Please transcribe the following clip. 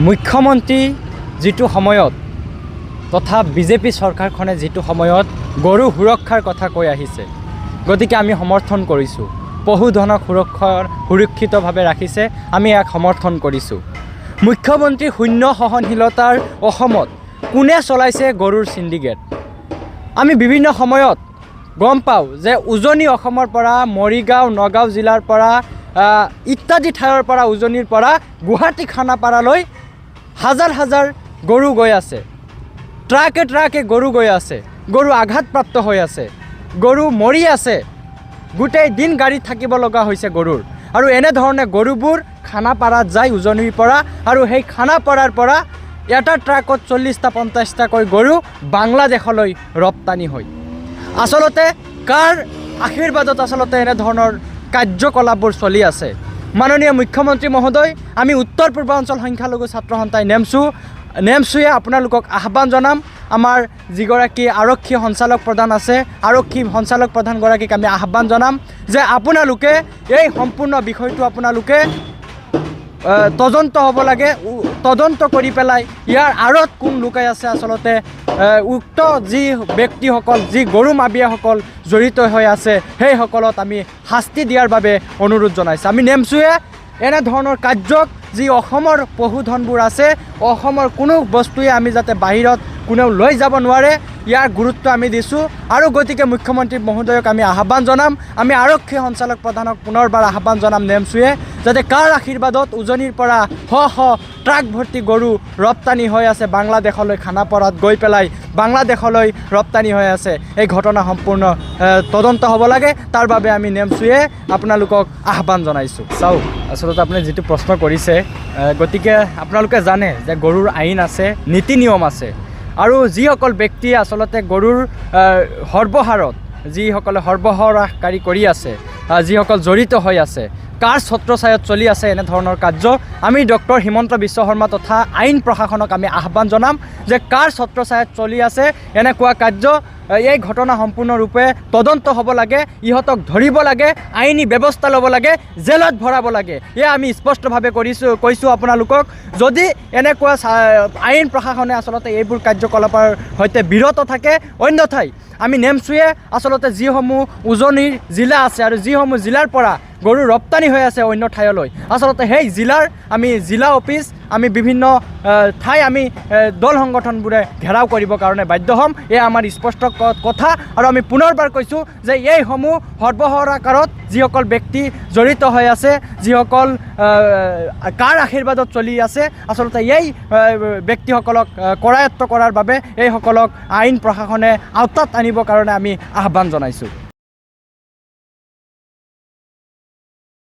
মুখ্যমন্ত্ৰী যিটো সময়ত তথা বিজেপি চৰকাৰখনে যিটো সময়ত গৰু সুৰক্ষাৰ কথা কৈ আহিছে, গতিকে আমি সমৰ্থন কৰিছোঁ। পশুধনক সুৰক্ষিতভাৱে ৰাখিছে, আমি ইয়াক সমৰ্থন কৰিছোঁ। মুখ্যমন্ত্ৰী শূন্য সহনশীলতাৰ অসমত কোনে চলাইছে গৰুৰ সিন্ডিকেট? আমি বিভিন্ন সময়ত গম পাওঁ যে উজনি অসমৰ পৰা মৰিগাঁও, নগাঁও জিলাৰ পৰা ইত্যাদি ঠাইৰ পৰা উজনিৰ পৰা গুৱাহাটী খানাপাৰালৈ হাজাৰ হাজাৰ গৰু গৈ আছে, ট্ৰাকে ট্ৰাকে গৰু গৈ আছে, গৰু আঘাতপ্ৰাপ্ত হৈ আছে, গৰু মৰি আছে, গোটেই দিন গাড়ীত থাকিব লগা হৈছে গৰুৰ। আৰু এনেধৰণে গৰুবোৰ খানাপাৰাত যায় উজনিৰ পৰা, আৰু সেই খানাপাৰাৰ পৰা এটা ট্ৰাকত 40টা 50টাকৈ গৰু বাংলাদেশলৈ ৰপ্তানি হয়। আচলতে কাৰ আশীৰ্বাদত আচলতে এনেধৰণৰ কাৰ্যকলাপবোৰ চলি আছে? মাননীয় মুখ্যমন্ত্ৰী মহোদয়, আমি উত্তৰ পূৰ্বাঞ্চল সংখ্যালঘু ছাত্ৰ সন্থাই নেমচুৱে আপোনালোকক আহ্বান জনাম। আমাৰ যিগৰাকী আৰক্ষী সঞ্চালক প্ৰধান আছে, আৰক্ষী সঞ্চালক প্ৰধানগৰাকীক আমি আহ্বান জনাম যে আপোনালোকে এই সম্পূৰ্ণ বিষয়টো আপোনালোকে তদন্ত হ'ব লাগে। তদন্ত কৰি পেলাই ইয়াৰ আঁৰত কোন লুকাই আছে, আচলতে উক্ত যি ব্যক্তিসকল, যি গৰু মাবিয়াসকল জড়িত হৈ আছে, সেইসকলক আমি শাস্তি দিয়াৰ বাবে অনুৰোধ জনাইছোঁ। আমি নেমচুৱে এনেধৰণৰ কাৰ্যক, যি অসমৰ পশুধনবোৰ আছে, অসমৰ কোনো বস্তুৱে আমি যাতে বাহিৰত কোনেও লৈ যাব নোৱাৰে, ইয়াৰ গুৰুত্ব আমি দিছোঁ। আৰু গতিকে মুখ্যমন্ত্ৰী মহোদয়ক আমি আহ্বান জনাম, আমি আৰক্ষী সঞ্চালক প্ৰধানক পুনৰবাৰ আহ্বান জনাম নেমচুৱে, যাতে কাৰ আশীৰ্বাদত উজনিৰ পৰা ট্ৰাক ভৰ্তি গৰু ৰপ্তানি হৈ আছে বাংলাদেশলৈ, খানাপাৰাত গৈ পেলাই বাংলাদেশলৈ ৰপ্তানি হৈ আছে, এই ঘটনা সম্পূৰ্ণ তদন্ত হ'ব লাগে। তাৰ বাবে আমি নেমচুৱে আপোনালোকক আহ্বান জনাইছোঁ। চাওক, আচলতে আপুনি যিটো প্ৰশ্ন কৰিছে, গতিকে আপোনালোকে জানে যে গৰুৰ আইন আছে, নীতি নিয়ম আছে, আৰু যিসকল ব্যক্তিয়ে আচলতে গৰুৰ সৰ্বহাৰত, যিসকলে সৰ্বহাৰাকাৰী কৰি আছে, যিসকল জড়িত হৈ আছে, কাৰ ছত্ৰছায়াত চলি আছে এনেধৰণৰ কাৰ্য, আমি ডক্টৰ হিমন্ত বিশ্ব শৰ্মা তথা আইন প্ৰশাসনক আমি আহ্বান জনাম যে কাৰ ছত্ৰছায়াত চলি আছে এনেকুৱা কাৰ্য, এই ঘটনা সম্পূৰ্ণৰূপে তদন্ত হ'ব লাগে, ইহঁতক ধৰিব লাগে, আইনী ব্যৱস্থা ল'ব লাগে, জেলত ভৰাব লাগে। এয়া আমি স্পষ্টভাৱে কৈছোঁ আপোনালোকক। যদি এনেকুৱা আইন প্ৰশাসনে আচলতে এইবোৰ কাৰ্যকলাপৰ সৈতে বিৰত থাকে, অন্যথাই আমি নেমচুৱে আচলতে যিসমূহ উজনিৰ জিলা আছে আৰু যিসমূহ জিলাৰ পৰা গৰু ৰপ্তানি হৈ আছে অন্য ঠাইলৈ, আচলতে সেই জিলাৰ আমি জিলা অফিচ, আমি বিভিন্ন ঠাই আমি দল সংগঠনবোৰে ঘেৰাও কৰিবৰ কাৰণে বাধ্য হ'ম। এয়া আমাৰ স্পষ্ট কথা। আৰু আমি পুনৰবাৰ কৈছোঁ যে এইসমূহ সৰ্বহাৰাকাৰত যিসকল ব্যক্তি জড়িত হৈ আছে, যিসকল কাৰ আশীৰ্বাদত চলি আছে, আচলতে এই ব্যক্তিসকলক কৰায়ত্ব কৰাৰ বাবে এইসকলক আইন প্ৰশাসনে আওতাত আনিবৰ কাৰণে আমি আহ্বান জনাইছোঁ।